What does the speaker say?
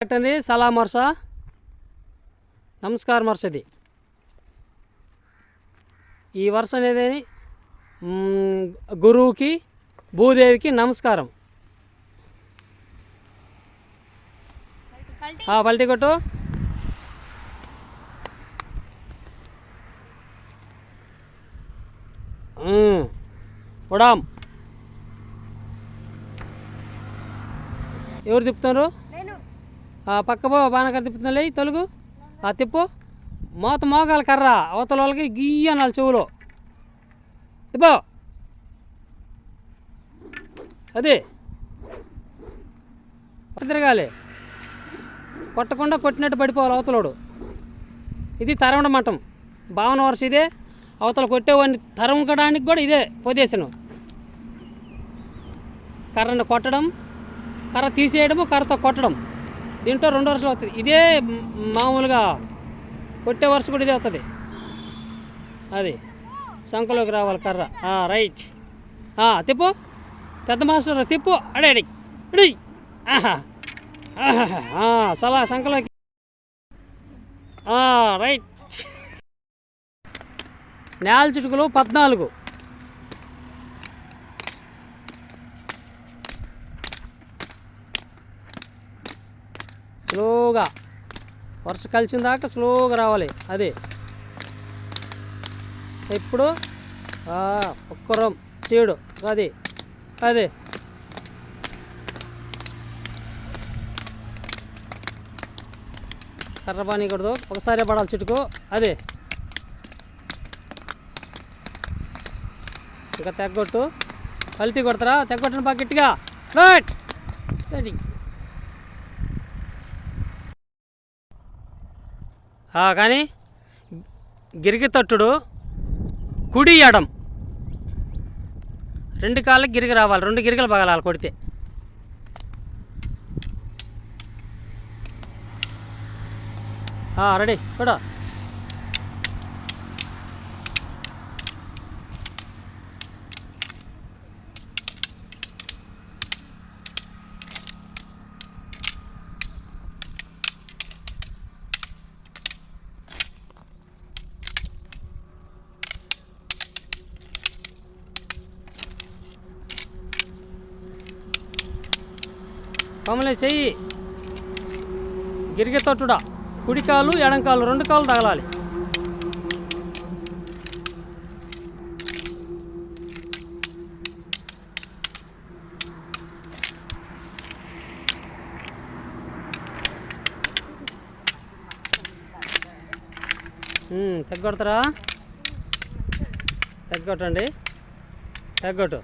పెట్టండి సలాం వర్ష, నమస్కారం వర్షది. ఈ వర్ష అనేది గురువుకి భూదేవికి నమస్కారం. పల్టీ కొట్టు. ఉడాం. ఎవరు తిప్పుతున్నారు? పక్క పో. బాగా తిప్పుతున్నా తెలుగు తిప్పు. మోగాల కర్ర అవతల వాళ్ళకి గీయనాలి చెవులో. తిప్పో. అది తిరగాలి. కొట్టకుండా కొట్టినట్టు పడిపోవాలి అవతలోడు. ఇది తరవడం మఠం భావన వర్ష. ఇదే అవతల కొట్టేవాడిని తరవడానికి కూడా ఇదే పొజిషను. కర్రను కొట్టడం, కర్ర తీసేయడము, కర్రతో కొట్టడం. దీంట్లో 2 వరుసలు అవుతుంది. ఇదే మామూలుగా కొట్టే వరుస కూడా ఇదే అవుతుంది. అది శంఖలోకి రావాలి కర్ర. రైట్. తిప్పు. పెద్ద మాస్టర్ తిప్పు. అడేడి అడి. సలా శంఖలోకి. రైట్. నేల చిటుకులు 14. స్లోగా వర్ష కలిసిన దాకా స్లోగా రావాలి. అది ఇప్పుడు ఒక్కరం చీడు. అది అది కర్ర పానీకూడదు, ఒకసారి పడాలి చిటుకు. అది ఇంకా తెగ్గొట్టు. కల్తీ కొడతారా? తెగ్గొట్టను బాగా గట్టిగా. రైట్. అది కానీ గిరిగి తట్టుడు కుడి ఎడం 2 కాళ్ళకి గిరిగి రావాలి. 2 గిరిగలు పగలాలి కొడితే. రెడీ కూడా. కమలే చెయ్యి. గిరిగె తొట్టుడా. కుడి కాలు ఎడం కాలు 2 కాళ్ళు తగలాలి. తగ్గొడతారా? తగ్గొట్టండి. తగ్గొట్టు.